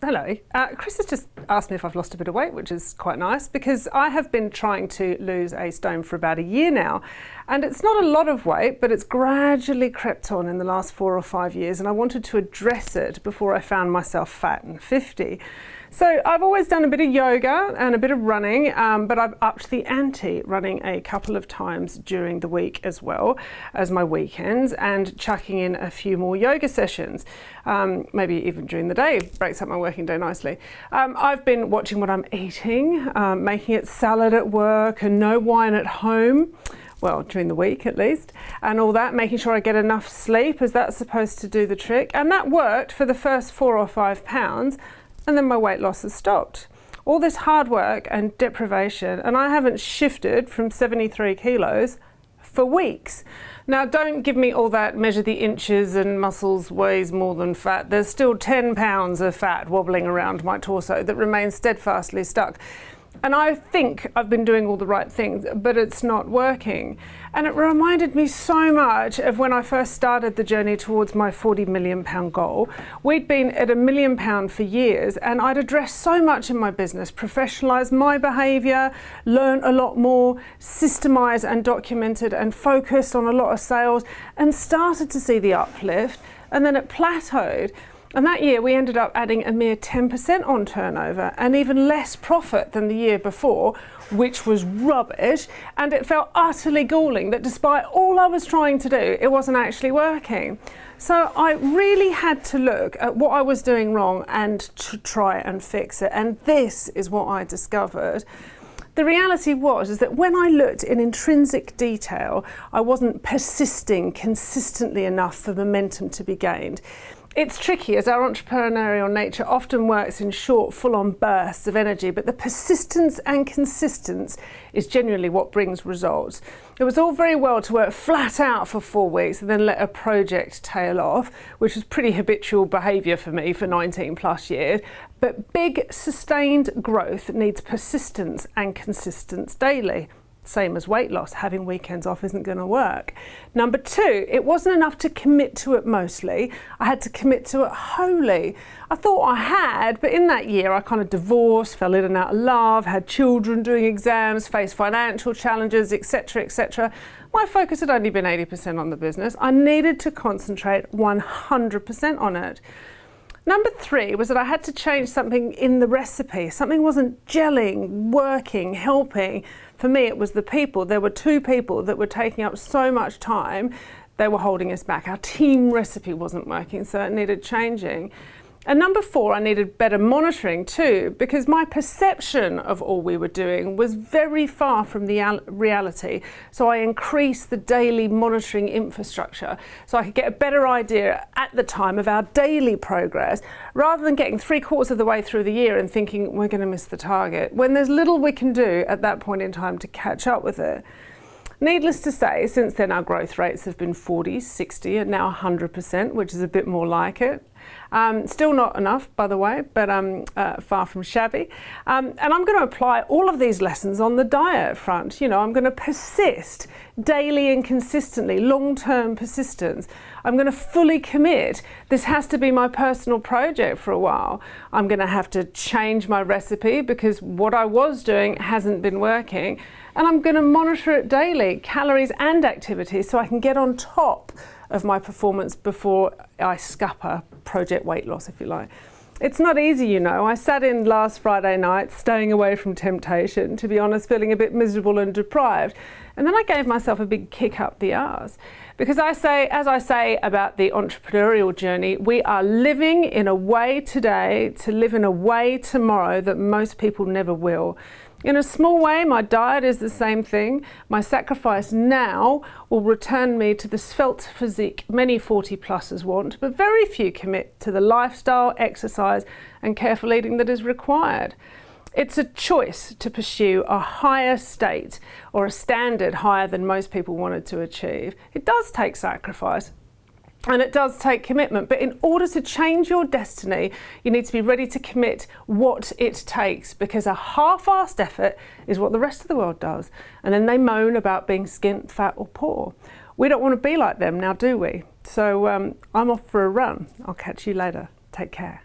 Hello. Chris has just asked me if I've lost a bit of weight, which is quite nice because I have been trying to lose a stone for about a year now. And it's not a lot of weight, but it's gradually crept on in the last 4 or 5 years. And I wanted to address it before I found myself fat and 50. So I've always done a bit of yoga and a bit of running, but I've upped the ante, running a couple of times during the week as well as my weekends and chucking in a few more yoga sessions, maybe even during the day, breaks up my working day nicely. I've been watching what I'm eating, making it salad at work and no wine at home. Well, during the week at least, and all that, making sure I get enough sleep, as that's supposed to do the trick. And that worked for the first 4 or 5 pounds, and then my weight loss has stopped. All this hard work and deprivation, and I haven't shifted from 73 kilos for weeks. Now, don't give me all that measure the inches and muscles weighs more than fat. There's still 10 pounds of fat wobbling around my torso that remains steadfastly stuck. And I think I've been doing all the right things, but it's not working. And it reminded me so much of when I first started the journey towards my £40 million goal. We'd been at £1 million for years, and I'd addressed so much in my business, professionalised my behaviour, learned a lot more, systemised and documented and focused on a lot of sales, and started to see the uplift. And then it plateaued. And that year we ended up adding a mere 10% on turnover and even less profit than the year before, which was rubbish. And it felt utterly galling that despite all I was trying to do, it wasn't actually working. So I really had to look at what I was doing wrong and to try and fix it. And this is what I discovered. The reality is that when I looked in intrinsic detail, I wasn't persisting consistently enough for momentum to be gained. It's tricky, as our entrepreneurial nature often works in short, full-on bursts of energy, but the persistence and consistency is genuinely what brings results. It was all very well to work flat out for 4 weeks and then let a project tail off, which was pretty habitual behaviour for me for 19 plus years. But big, sustained growth needs persistence and consistency daily. Same as weight loss, having weekends off isn't going to work. Number 2, it wasn't enough to commit to it mostly. I had to commit to it wholly. I thought I had, but in that year I kind of divorced, fell in and out of love, had children doing exams, faced financial challenges, etc., etc. My focus had only been 80% on the business. I needed to concentrate 100% on it. Number 3 was that I had to change something in the recipe. Something wasn't gelling, working, helping. For me, it was the people. There were 2 people that were taking up so much time, they were holding us back. Our team recipe wasn't working, so it needed changing. And number 4, I needed better monitoring too, because my perception of all we were doing was very far from the reality. So I increased the daily monitoring infrastructure so I could get a better idea at the time of our daily progress, rather than getting 3/4 of the way through the year and thinking we're going to miss the target, when there's little we can do at that point in time to catch up with it. Needless to say, since then our growth rates have been 40, 60 and now 100%, which is a bit more like it. Still not enough, by the way, but far from shabby. And I'm going to apply all of these lessons on the diet front. You know, I'm going to persist daily and consistently, long-term persistence. I'm going to fully commit. This has to be my personal project for a while. I'm going to have to change my recipe because what I was doing hasn't been working. And I'm going to monitor it daily, calories and activity, so I can get on top of my performance before I scupper project weight loss, if you like. It's not easy, you know. I sat in last Friday night, staying away from temptation, to be honest, feeling a bit miserable and deprived. And then I gave myself a big kick up the arse. Because as I say about the entrepreneurial journey, we are living in a way today to live in a way tomorrow that most people never will. In a small way, my diet is the same thing. My sacrifice now will return me to the svelte physique many 40-plussers want, but very few commit to the lifestyle, exercise and careful eating that is required. It's a choice to pursue a higher state or a standard higher than most people wanted to achieve. It does take sacrifice. And it does take commitment, but in order to change your destiny, you need to be ready to commit what it takes, because a half-assed effort is what the rest of the world does. And then they moan about being skint, fat or poor. We don't want to be like them now, do we? So I'm off for a run. I'll catch you later. Take care.